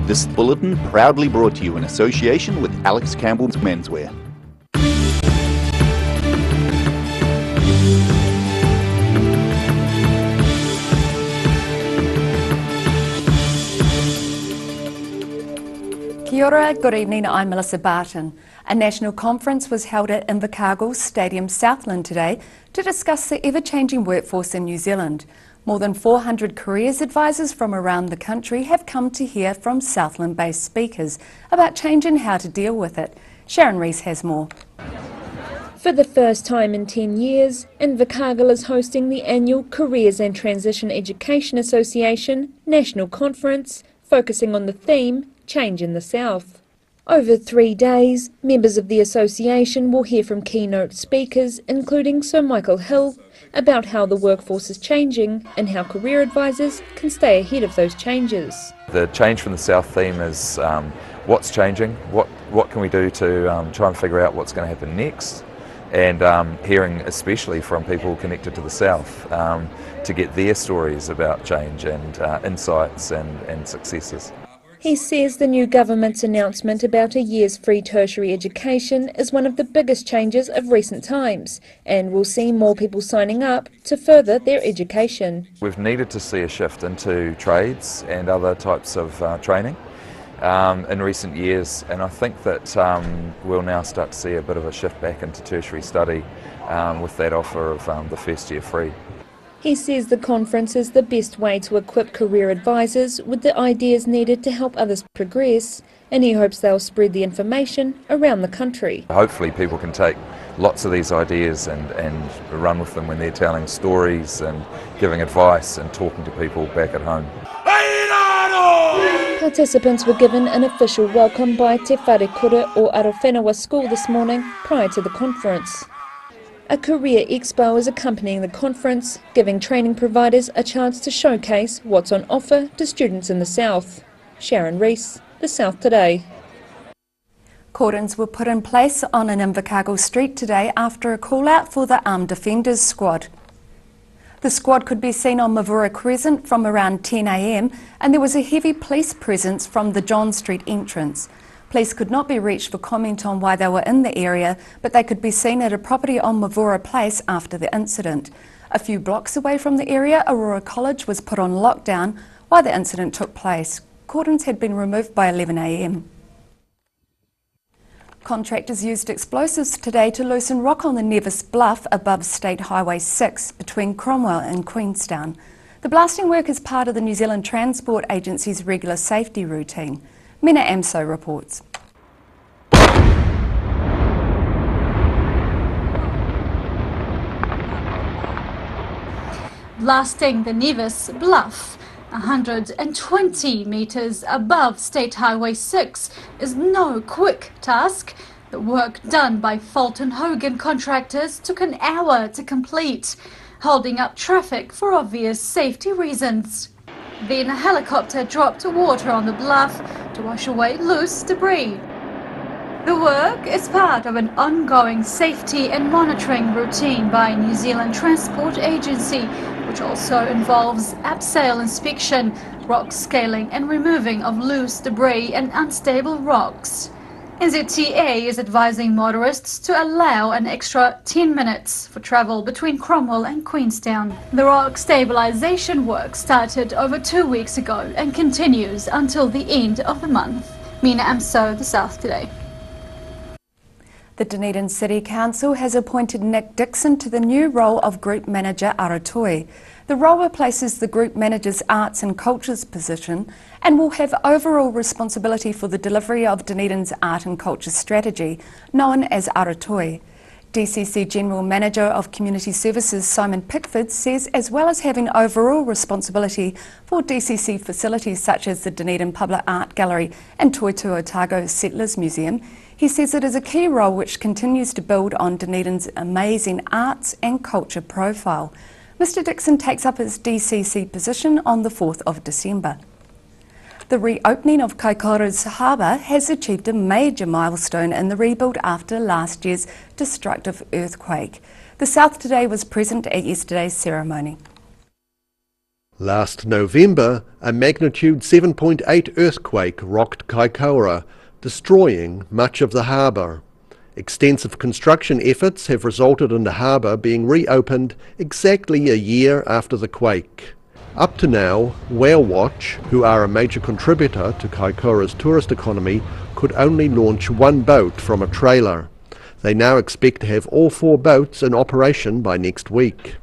This bulletin proudly brought to you in association with Alex Campbell's Menswear. Kia ora, good evening, I'm Melissa Barton. A national conference was held at Invercargill Stadium Southland today to discuss the ever-changing workforce in New Zealand. More than 400 careers advisors from around the country have come to hear from Southland-based speakers about change and how to deal with it. Sharon Rees has more. For the first time in 10 years, Invercargill is hosting the annual Careers and Transition Education Association National Conference, focusing on the theme, Change in the South. Over 3 days, members of the association will hear from keynote speakers, including Sir Michael Hill, about how the workforce is changing and how career advisors can stay ahead of those changes. The Change from the South theme is what's changing, what can we do to try and figure out what's going to happen next, and hearing especially from people connected to the South to get their stories about change and insights and successes. He says the new government's announcement about a year's free tertiary education is one of the biggest changes of recent times and will see more people signing up to further their education. We've needed to see a shift into trades and other types of training in recent years, and I think that we'll now start to see a bit of a shift back into tertiary study with that offer of the first year free. He says the conference is the best way to equip career advisors with the ideas needed to help others progress, and he hopes they'll spread the information around the country. Hopefully people can take lots of these ideas and run with them when they're telling stories and giving advice and talking to people back at home. Participants were given an official welcome by Te Whare Kura o Arowhenua School this morning prior to the conference. A career expo is accompanying the conference, giving training providers a chance to showcase what's on offer to students in the South. Sharon Rees, The South Today. Cordons were put in place on an Invercargill street today after a call-out for the Armed Defenders Squad. The squad could be seen on Mavura Crescent from around 10 a.m. and there was a heavy police presence from the John Street entrance. Police could not be reached for comment on why they were in the area, but they could be seen at a property on Mavura Place after the incident. A few blocks away from the area, Aurora College was put on lockdown while the incident took place. Cordons had been removed by 11 a.m. Contractors used explosives today to loosen rock on the Nevis Bluff above State Highway 6 between Cromwell and Queenstown. The blasting work is part of the New Zealand Transport Agency's regular safety routine. Mina Amso reports. Blasting the Nevis Bluff, 120 metres above State Highway 6, is no quick task. The work done by Fulton Hogan contractors took an hour to complete, holding up traffic for obvious safety reasons. Then a helicopter dropped water on the bluff to wash away loose debris. The work is part of an ongoing safety and monitoring routine by New Zealand Transport Agency, which also involves abseil inspection, rock scaling and removing of loose debris and unstable rocks. NZTA is advising motorists to allow an extra 10 minutes for travel between Cromwell and Queenstown. The rock stabilisation work started over 2 weeks ago and continues until the end of the month. Mina Amso, The South Today. The Dunedin City Council has appointed Nick Dixon to the new role of Group Manager Aratoi. The role replaces the Group Manager's Arts and Cultures position and will have overall responsibility for the delivery of Dunedin's art and culture strategy, known as Aratoi. DCC General Manager of Community Services Simon Pickford says as well as having overall responsibility for DCC facilities such as the Dunedin Public Art Gallery and Toitū Otago Settlers Museum, he says it is a key role which continues to build on Dunedin's amazing arts and culture profile. Mr Dixon takes up his DCC position on the 4th of December. The reopening of Kaikoura's Harbour has achieved a major milestone in the rebuild after last year's destructive earthquake. The South Today was present at yesterday's ceremony. Last November, a magnitude 7.8 earthquake rocked Kaikoura, destroying much of the harbour. Extensive construction efforts have resulted in the harbour being reopened exactly a year after the quake. Up to now, Whale Watch, who are a major contributor to Kaikoura's tourist economy, could only launch one boat from a trailer. They now expect to have all 4 boats in operation by next week.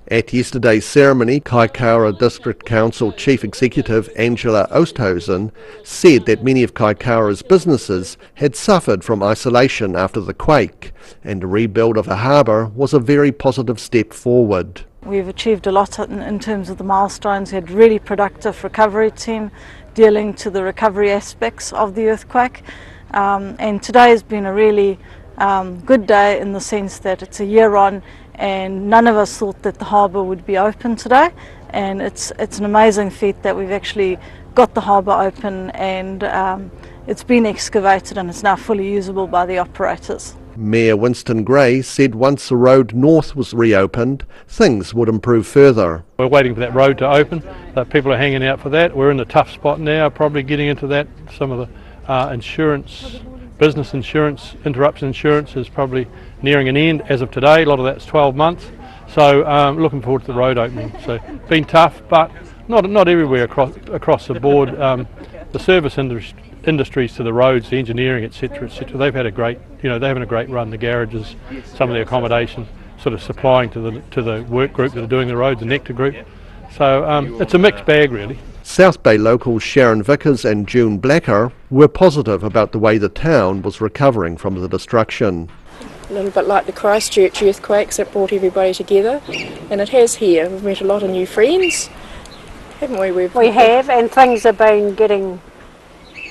At yesterday's ceremony, Kaikoura District Council Chief Executive Angela Oosthuizen said that many of Kaikoura's businesses had suffered from isolation after the quake, and the rebuild of a harbour was a very positive step forward. We've achieved a lot in terms of the milestones. We had a really productive recovery team dealing to the recovery aspects of the earthquake, and today has been a really good day in the sense that it's a year on, and none of us thought that the harbour would be open today, and it's an amazing feat that we've actually got the harbour open, and it's been excavated and it's now fully usable by the operators. Mayor Winston Gray said once the road north was reopened, things would improve further. We're waiting for that road to open. People are hanging out for that. We're in a tough spot now, probably getting into that. Some of the insurance, business insurance, interruption insurance is probably nearing an end as of today. A lot of that's 12 months. So looking forward to the road opening. So been tough, but not everywhere across the board. The service industries to the roads, the engineering, etc., they've had a great, they're having a great run. The garages, some of the accommodation, sort of supplying to the work group that are doing the roads, the Nectar group. So it's a mixed bag really. South Bay locals Sharon Vickers and June Blacker were positive about the way the town was recovering from the destruction. A little bit like the Christchurch earthquakes that brought everybody together, and it has here. We've met a lot of new friends, haven't we? We have, and things have been getting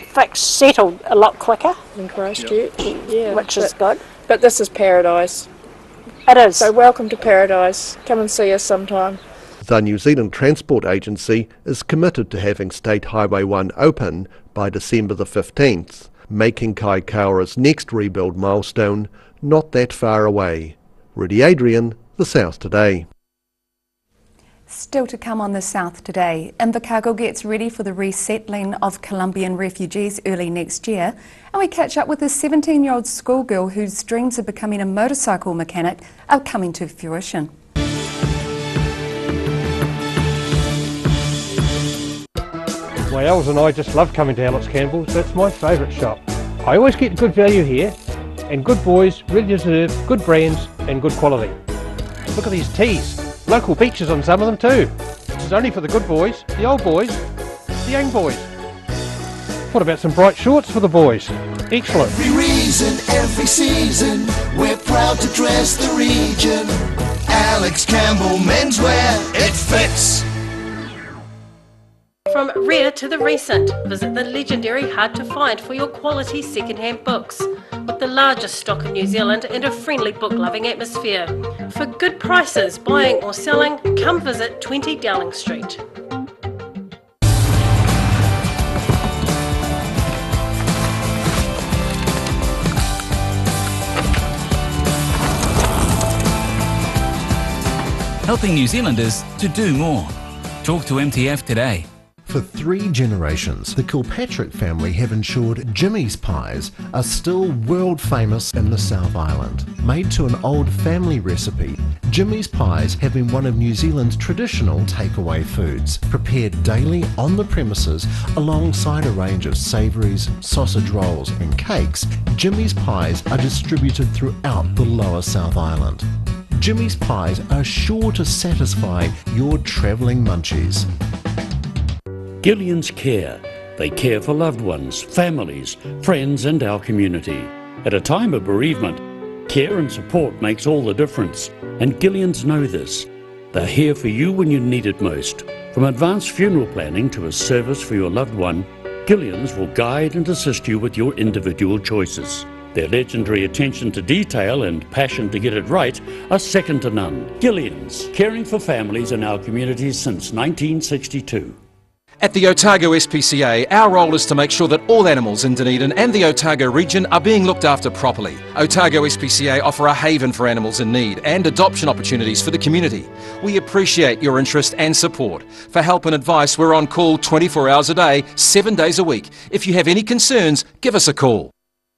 fixed, settled a lot quicker. In Christchurch, yeah, which is good. But this is paradise. It is. So welcome to paradise. Come and see us sometime. The New Zealand Transport Agency is committed to having State Highway 1 open by December the 15th, making Kaikoura's next rebuild milestone not that far away. Rudy Adrian, The South Today. Still to come on The South Today, Invercargill gets ready for the resettling of Colombian refugees early next year, and we catch up with a 17-year-old schoolgirl whose dreams of becoming a motorcycle mechanic are coming to fruition. My Els and I just love coming to Alex Campbell's. That's my favourite shop. I always get good value here, and good boys really deserve good brands and good quality. Look at these tees. Local beaches on some of them too. This is only for the good boys, the old boys, the young boys. What about some bright shorts for the boys? Excellent. Every reason, every season, we're proud to dress the region. Alex Campbell Menswear, it fits. From rare to the recent, visit the legendary Hard to Find for your quality second-hand books. With the largest stock in New Zealand and a friendly book-loving atmosphere. For good prices, buying or selling, come visit 20 Dowling Street. Helping New Zealanders to do more. Talk to MTF today. For 3 generations, the Kilpatrick family have ensured Jimmy's pies are still world famous in the South Island. Made to an old family recipe, Jimmy's pies have been one of New Zealand's traditional takeaway foods, prepared daily on the premises alongside a range of savouries, sausage rolls and cakes. Jimmy's pies are distributed throughout the lower South Island. Jimmy's pies are sure to satisfy your travelling munchies. Gillian's Care. They care for loved ones, families, friends and our community. At a time of bereavement, care and support makes all the difference, and Gillian's know this. They're here for you when you need it most. From advanced funeral planning to a service for your loved one, Gillian's will guide and assist you with your individual choices. Their legendary attention to detail and passion to get it right are second to none. Gillian's, caring for families in our communities since 1962. At the Otago SPCA, our role is to make sure that all animals in Dunedin and the Otago region are being looked after properly. Otago SPCA offer a haven for animals in need and adoption opportunities for the community. We appreciate your interest and support. For help and advice, we're on call 24 hours a day, 7 days a week. If you have any concerns, give us a call.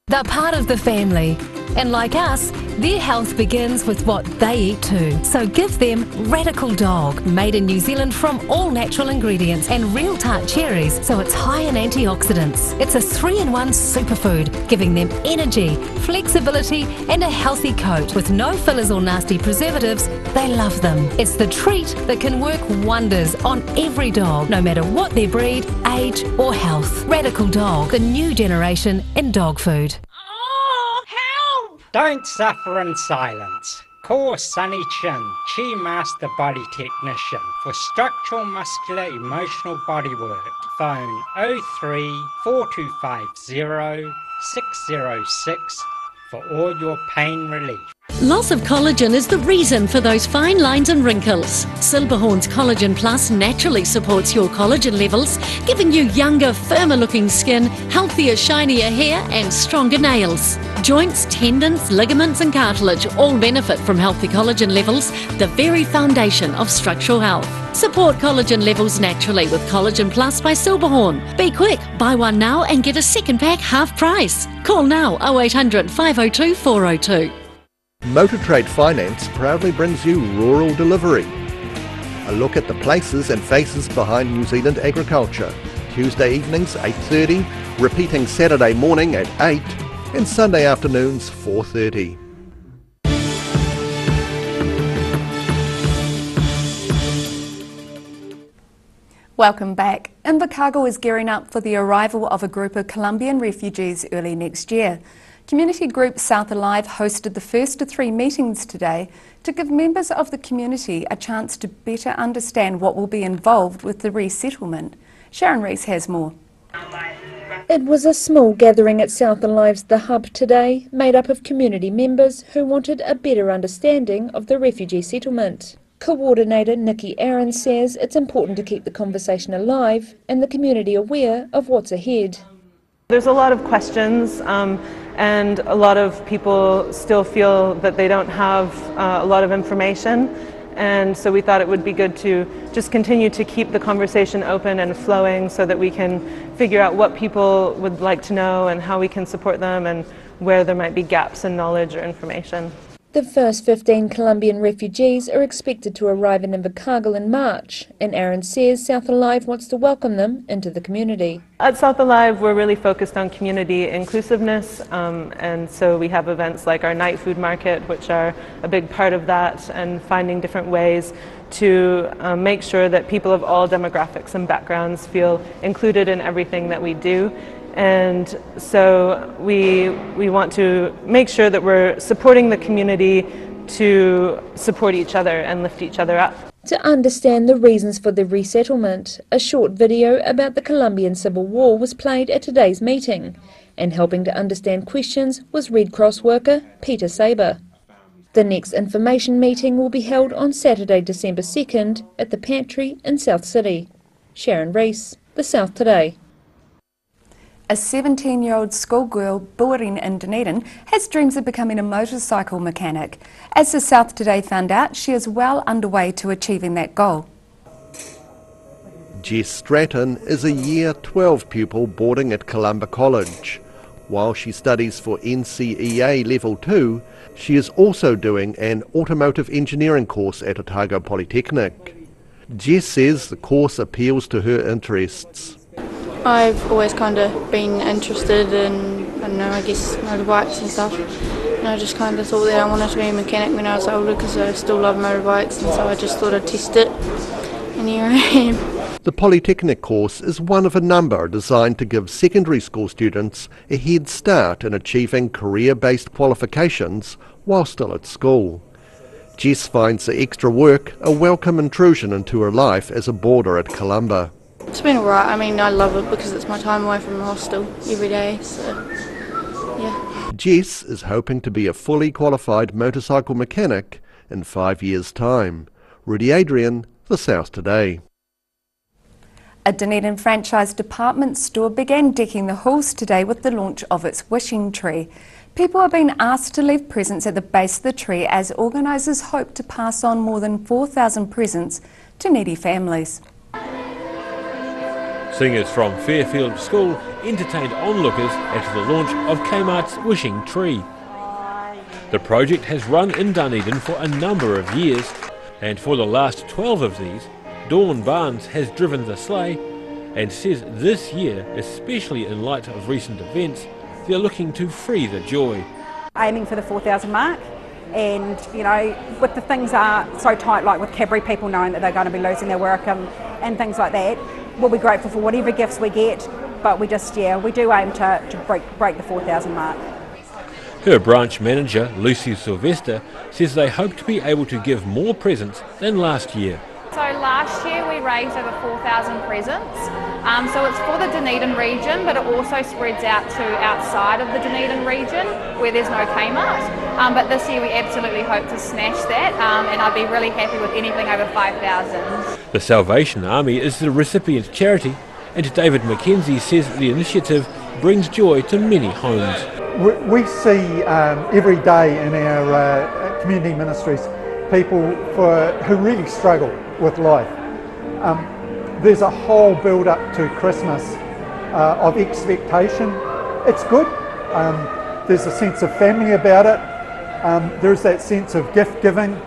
They're part of the family, and like us, their health begins with what they eat too. So give them Radical Dog, made in New Zealand from all natural ingredients and real tart cherries, so it's high in antioxidants. It's a 3-in-1 superfood, giving them energy, flexibility and a healthy coat. With no fillers or nasty preservatives, they love them. It's the treat that can work wonders on every dog, no matter what their breed, age or health. Radical Dog, the new generation in dog food. Don't suffer in silence. Call Sunny Chin, Chi Master Body Technician, for structural, muscular, emotional bodywork. Phone 03 4250 606 for all your pain relief. Loss of collagen is the reason for those fine lines and wrinkles. Silberhorn's Collagen Plus naturally supports your collagen levels, giving you younger, firmer looking skin, healthier, shinier hair and stronger nails. Joints, tendons, ligaments and cartilage all benefit from healthy collagen levels, the very foundation of structural health. Support collagen levels naturally with Collagen Plus by Silberhorn. Be quick, buy one now and get a second pack half price. Call now 0800 502 402. Motor Trade Finance proudly brings you Rural Delivery. A look at the places and faces behind New Zealand agriculture. Tuesday evenings 8:30, repeating Saturday morning at 8 and Sunday afternoons 4:30. Welcome back. Invercargill is gearing up for the arrival of a group of Colombian refugees early next year. Community group South Alive hosted the first of 3 meetings today to give members of the community a chance to better understand what will be involved with the resettlement. Sharon Rees has more. It was a small gathering at South Alive's The Hub today, made up of community members who wanted a better understanding of the refugee settlement. Coordinator Nikki Aaron says it's important to keep the conversation alive and the community aware of what's ahead. There's a lot of questions and a lot of people still feel that they don't have a lot of information, and so we thought it would be good to just continue to keep the conversation open and flowing so that we can figure out what people would like to know and how we can support them and where there might be gaps in knowledge or information. The first 15 Colombian refugees are expected to arrive in Invercargill in March, and Aaron says South Alive wants to welcome them into the community. At South Alive, we're really focused on community inclusiveness, and so we have events like our night food market, which are a big part of that, and finding different ways to make sure that people of all demographics and backgrounds feel included in everything that we do. And so we want to make sure that we're supporting the community to support each other and lift each other up. To understand the reasons for the resettlement, a short video about the Colombian Civil War was played at today's meeting, and helping to understand questions was Red Cross worker Peter Saber. The next information meeting will be held on Saturday, December 2nd at the Pantry in South City. Sharon Rees, The South Today. A 17-year-old schoolgirl born in Dunedin has dreams of becoming a motorcycle mechanic. As the South Today found out, she is well underway to achieving that goal. Jess Stratton is a Year 12 pupil boarding at Columba College. While she studies for NCEA Level 2, she is also doing an automotive engineering course at Otago Polytechnic. Jess says the course appeals to her interests. I've always kind of been interested in, I don't know, I guess motorbikes and stuff. And I just kind of thought that I wanted to be a mechanic when I was older because I still love motorbikes, and so I just thought I'd test it. And here I am. The Polytechnic course is one of a number designed to give secondary school students a head start in achieving career-based qualifications while still at school. Jess finds the extra work a welcome intrusion into her life as a boarder at Columba. It's been alright. I mean, I love it because it's my time away from the hostel every day, so yeah. Jess is hoping to be a fully qualified motorcycle mechanic in 5 years' time. Rudy Adrian, The South Today. A Dunedin franchise department store began decking the halls today with the launch of its wishing tree. People are being asked to leave presents at the base of the tree as organisers hope to pass on more than 4,000 presents to needy families. Singers from Fairfield School entertained onlookers at the launch of Kmart's Wishing Tree. The project has run in Dunedin for a number of years, and for the last 12 of these, Dawn Barnes has driven the sleigh and says this year, especially in light of recent events, they're looking to free the joy. Aiming for the 4,000 mark, and you know, with the things are so tight, like with Cadbury people knowing that they're going to be losing their work and things like that, we'll be grateful for whatever gifts we get, but we do aim to break the 4,000 mark. Her branch manager, Lucy Sylvester, says they hope to be able to give more presents than last year. So last year we raised over 4,000 presents, so it's for the Dunedin region, but it also spreads out to outside of the Dunedin region where there's no Kmart. But this year we absolutely hope to smash that, and I'd be really happy with anything over 5,000. The Salvation Army is the recipient charity, and David McKenzie says the initiative brings joy to many homes. We see every day in our community ministries people who really struggle with life. There's a whole build-up to Christmas of expectation. It's good. There's a sense of family about it. There's that sense of gift giving,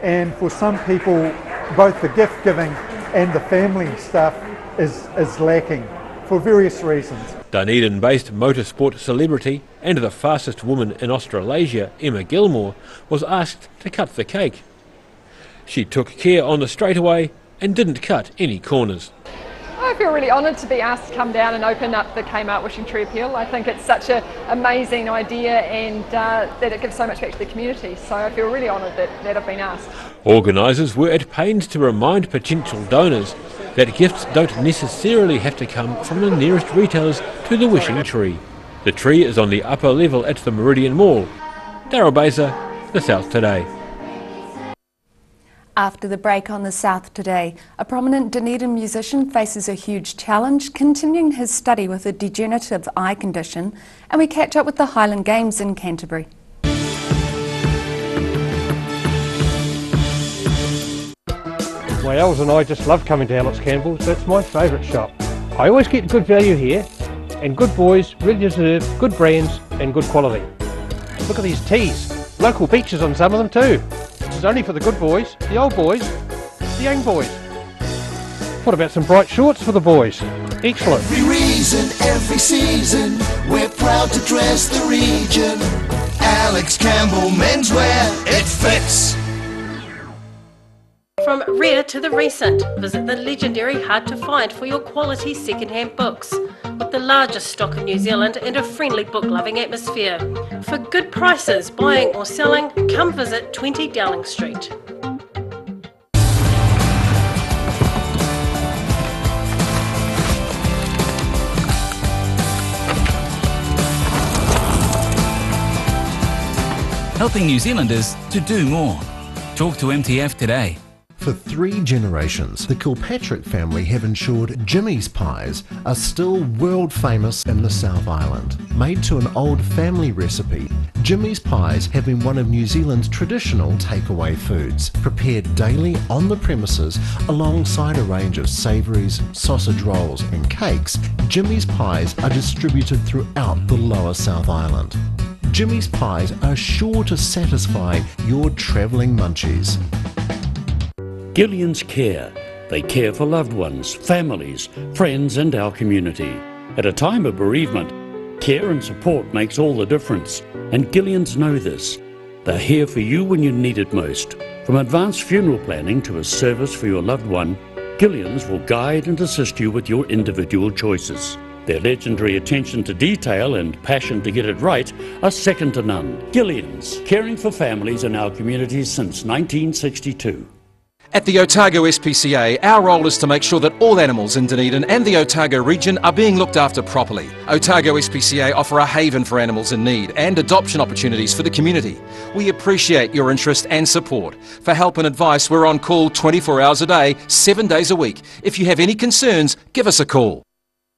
and for some people both the gift giving and the family stuff is lacking for various reasons. Dunedin-based motorsport celebrity and the fastest woman in Australasia, Emma Gilmore, was asked to cut the cake. She took care on the straightaway and didn't cut any corners. I feel really honoured to be asked to come down and open up the Kmart Wishing Tree Appeal. I think it's such an amazing idea, and that it gives so much back to the community. So I feel really honoured that I've been asked. Organisers were at pains to remind potential donors that gifts don't necessarily have to come from the nearest retailers to the Wishing Tree. The tree is on the upper level at the Meridian Mall. Daryl Baser, The South Today. After the break on The South Today, a prominent Dunedin musician faces a huge challenge, continuing his study with a degenerative eye condition, and we catch up with the Highland Games in Canterbury. My Els and I just love coming to Alex Campbell's. That's my favourite shop. I always get good value here, and good boys really deserve good brands and good quality. Look at these tees. Local beaches on some of them too. This is only for the good boys, the old boys, the young boys. What about some bright shorts for the boys? Excellent. Every reason, every season, we're proud to dress the region. Alex Campbell Menswear, it fits. From rare to the recent, visit the legendary Hard to Find for your quality second-hand books. With the largest stock in New Zealand and a friendly book-loving atmosphere. For good prices, buying or selling, come visit 20 Dowling Street. Helping New Zealanders to do more. Talk to MTF today. For 3 generations, the Kilpatrick family have ensured Jimmy's pies are still world famous in the South Island. Made to an old family recipe, Jimmy's pies have been one of New Zealand's traditional takeaway foods, prepared daily on the premises alongside a range of savouries, sausage rolls and cakes. Jimmy's pies are distributed throughout the lower South Island. Jimmy's pies are sure to satisfy your travelling munchies. Gillian's Care. They care for loved ones, families, friends and our community. At a time of bereavement, care and support makes all the difference. And Gillians know this. They're here for you when you need it most. From advanced funeral planning to a service for your loved one, Gillians will guide and assist you with your individual choices. Their legendary attention to detail and passion to get it right are second to none. Gillians, caring for families in our communities since 1962. At the Otago SPCA, our role is to make sure that all animals in Dunedin and the Otago region are being looked after properly. Otago SPCA offer a haven for animals in need and adoption opportunities for the community. We appreciate your interest and support. For help and advice, we're on call 24 hours a day, 7 days a week. If you have any concerns, give us a call.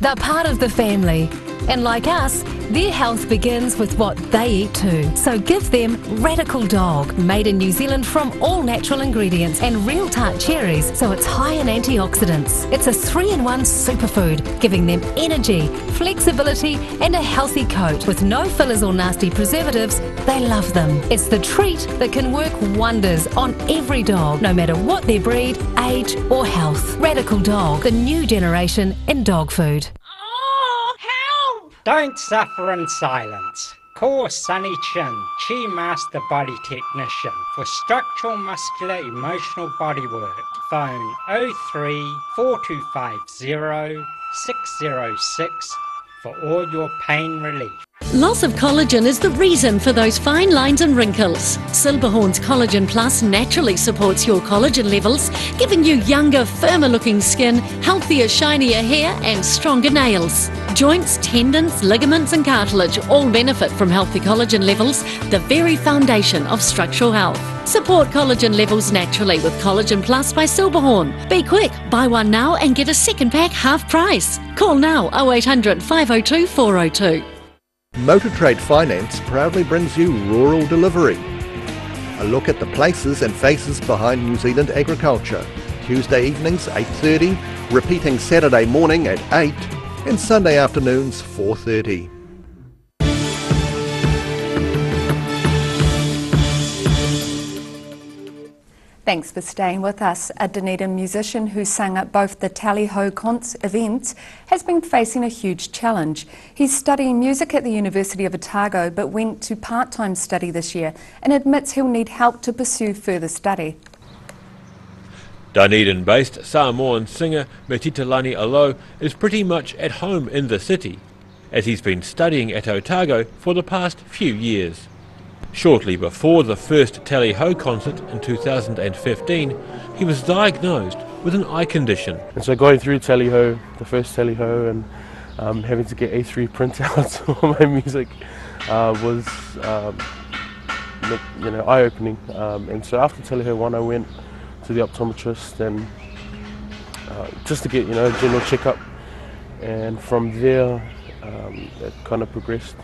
They're part of the family, and like us, their health begins with what they eat too. So give them Radical Dog, made in New Zealand from all natural ingredients and real tart cherries, so it's high in antioxidants. It's a 3-in-1 superfood, giving them energy, flexibility and a healthy coat. With no fillers or nasty preservatives, they love them. It's the treat that can work wonders on every dog, no matter what their breed, age or health. Radical Dog, the new generation in dog food. Don't suffer in silence. Call Sunny Chin, Chi Master Body Technician, for structural, muscular, emotional bodywork. Phone 03 4250 606 for all your pain relief. Loss of collagen is the reason for those fine lines and wrinkles. Silberhorn's Collagen Plus naturally supports your collagen levels, giving you younger, firmer looking skin, healthier, shinier hair and stronger nails. Joints, tendons, ligaments and cartilage all benefit from healthy collagen levels, the very foundation of structural health. Support collagen levels naturally with Collagen Plus by Silberhorn. Be quick, buy one now and get a second pack half price. Call now 0800 502 402. Motor Trade Finance proudly brings you Rural Delivery. A look at the places and faces behind New Zealand agriculture. Tuesday evenings 8:30, repeating Saturday morning at 8 and Sunday afternoons 4:30. Thanks for staying with us. A Dunedin musician who sang at both the Tally Ho events has been facing a huge challenge. He's studying music at the University of Otago but went to part-time study this year and admits he'll need help to pursue further study. Dunedin-based Samoan singer Metitilani Alo is pretty much at home in the city, as he's been studying at Otago for the past few years. Shortly before the first Tally Ho concert in 2015, he was diagnosed with an eye condition. And so going through Tally Ho, the first Tally Ho, and having to get A3 printouts for my music was eye-opening. And so after Tally Ho 1, I went to the optometrist and just to get a general checkup, and from there it kind of progressed,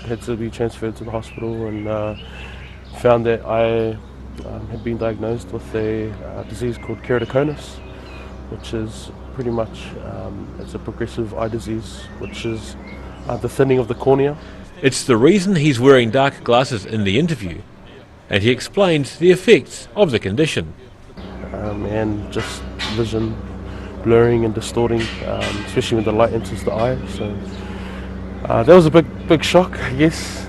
had to be transferred to the hospital, and found that I had been diagnosed with a disease called keratoconus, which is pretty much it's a progressive eye disease, which is the thinning of the cornea. It's the reason he's wearing dark glasses in the interview, and he explains the effects of the condition. And just vision blurring and distorting, especially when the light enters the eye. So that was a big shock, I guess,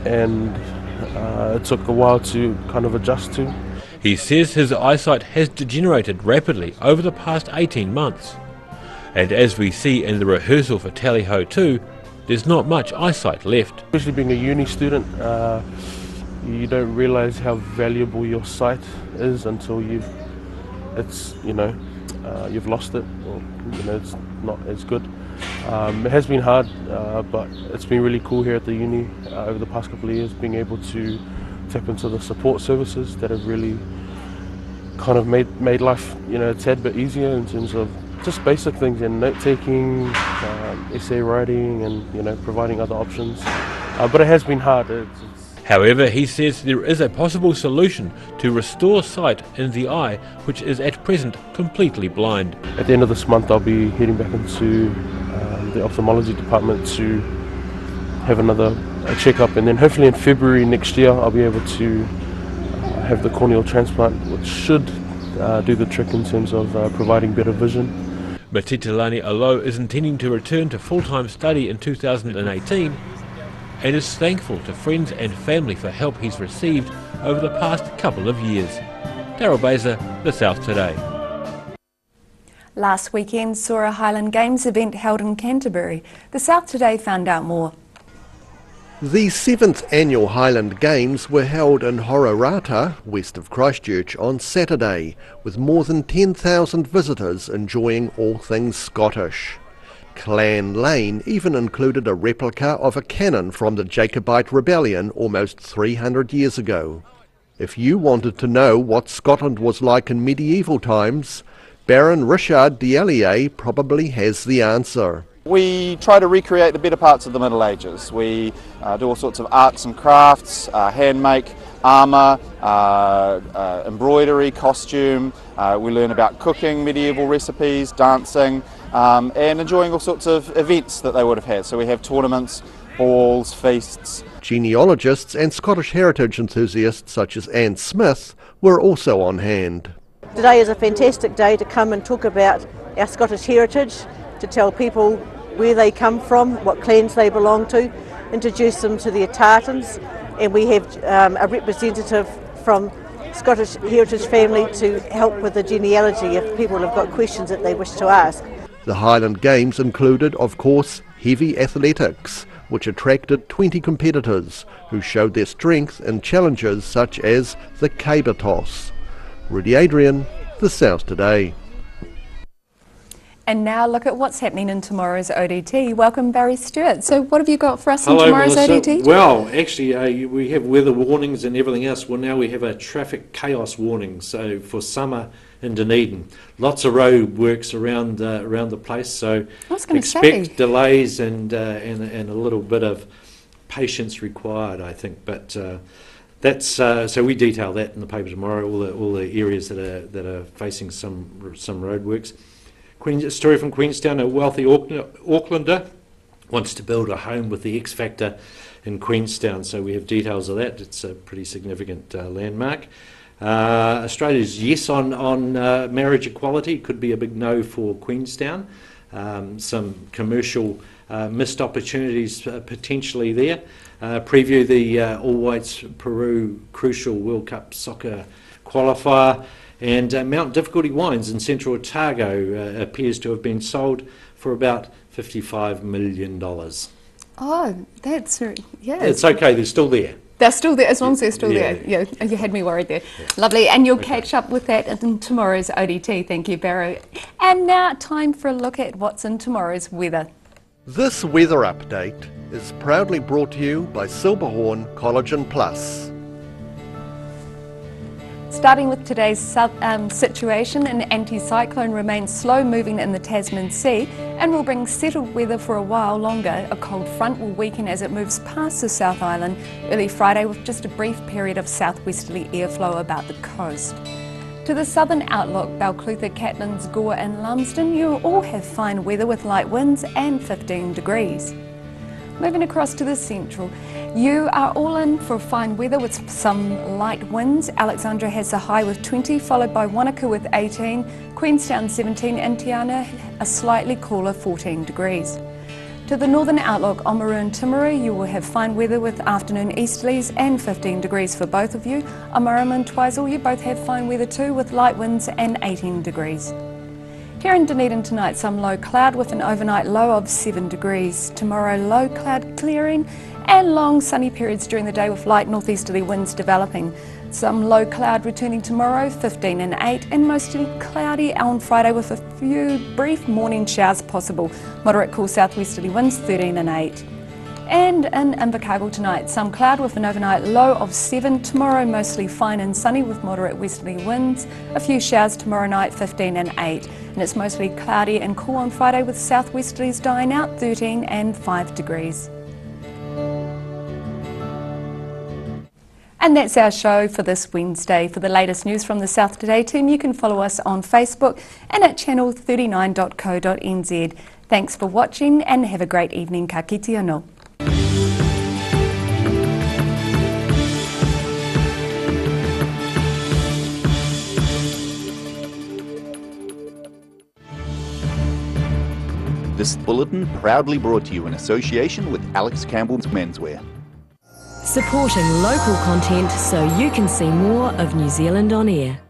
and it took a while to kind of adjust to. He says his eyesight has degenerated rapidly over the past 18 months, and as we see in the rehearsal for Tally Ho 2, there's not much eyesight left. Especially being a uni student, you don't realise how valuable your sight is until you've lost it, or it's not as good. It has been hard, but it's been really cool here at the uni over the past couple of years, being able to tap into the support services that have really kind of made life a tad bit easier in terms of just basic things, and note taking, essay writing, and providing other options. But it has been hard. However, he says there is a possible solution to restore sight in the eye, which is at present completely blind. At the end of this month, I'll be heading back into the ophthalmology department to have another checkup, and then hopefully in February next year I'll be able to have the corneal transplant, which should do the trick in terms of providing better vision. Metitilani Alo is intending to return to full-time study in 2018 and is thankful to friends and family for help he's received over the past couple of years. Daryl Baser, The South Today. Last weekend saw a Highland Games event held in Canterbury. The South Today found out more. The 7th annual Highland Games were held in Hororata, west of Christchurch, on Saturday, with more than 10,000 visitors enjoying all things Scottish. Clan Lane even included a replica of a cannon from the Jacobite Rebellion almost 300 years ago. If you wanted to know what Scotland was like in medieval times, Baron Richard d'Allier probably has the answer. We try to recreate the better parts of the Middle Ages. We do all sorts of arts and crafts, hand make, armour, embroidery, costume. We learn about cooking, medieval recipes, dancing, and enjoying all sorts of events that they would have had. So we have tournaments, balls, feasts. Genealogists and Scottish heritage enthusiasts such as Anne Smith were also on hand. Today is a fantastic day to come and talk about our Scottish heritage, to tell people where they come from, what clans they belong to, introduce them to their tartans, and we have a representative from Scottish Heritage Family to help with the genealogy if people have got questions that they wish to ask. The Highland Games included, of course, heavy athletics, which attracted 20 competitors who showed their strength in challenges such as the caber toss. Rudy Adrian, The South Today. And now look at what's happening in tomorrow's ODT. Welcome, Barry Stewart. So what have you got for us in tomorrow's Melissa. ODT? Well, actually, we have weather warnings and everything else. Well, now we have a traffic chaos warning. So for summer in Dunedin, lots of road works around the place. So expect delays and a little bit of patience required, I think. But that's so we detail that in the paper tomorrow. All the areas that are facing some roadworks. A story from Queenstown: a wealthy Aucklander wants to build a home with the X Factor in Queenstown. So we have details of that. It's a pretty significant landmark. Australia's yes on marriage equality could be a big no for Queenstown. Some commercial missed opportunities potentially there. Preview the All Whites Peru Crucial World Cup soccer qualifier. And Mount Difficulty Wines in Central Otago appears to have been sold for about $55 million. Oh, that's, yeah. It's okay, they're still there. They're still there, as long as they're still there. Yeah, you had me worried there. Yeah. Lovely, and you'll catch up with that in tomorrow's ODT. Thank you, Barrow. And now time for a look at what's in tomorrow's weather. This weather update is proudly brought to you by Silberhorn Collagen Plus. Starting with today's situation, an anticyclone remains slow moving in the Tasman Sea and will bring settled weather for a while longer. A cold front will weaken as it moves past the South Island early Friday, with just a brief period of southwesterly airflow about the coast. To the southern outlook, Balclutha, Catlins, Gore and Lumsden, you all have fine weather with light winds and 15 degrees. Moving across to the central, you are all in for fine weather with some light winds. Alexandra has a high with 20, followed by Wanaka with 18, Queenstown 17 and Tiana a slightly cooler 14 degrees. To the northern outlook, Oamaru and Timaru, you will have fine weather with afternoon easterlies and 15 degrees for both of you. Oamaru and Twizel, you both have fine weather too with light winds and 18 degrees. Here in Dunedin tonight, some low cloud with an overnight low of 7 degrees. Tomorrow, low cloud clearing and long sunny periods during the day with light northeasterly winds developing. Some low cloud returning tomorrow, 15 and 8, and mostly cloudy on Friday with a few brief morning showers possible. Moderate cool southwesterly winds, 13 and 8. And in Invercargill tonight, some cloud with an overnight low of 7. Tomorrow, mostly fine and sunny with moderate westerly winds. A few showers tomorrow night, 15 and 8. And it's mostly cloudy and cool on Friday with southwesterlies dying out, 13 and 5 degrees. And that's our show for this Wednesday. For the latest news from the South Today team, you can follow us on Facebook and at channel39.co.nz. Thanks for watching and have a great evening. Ka kite anō. This bulletin proudly brought to you in association with Alex Campbell's Menswear. Supporting local content so you can see more of New Zealand on air.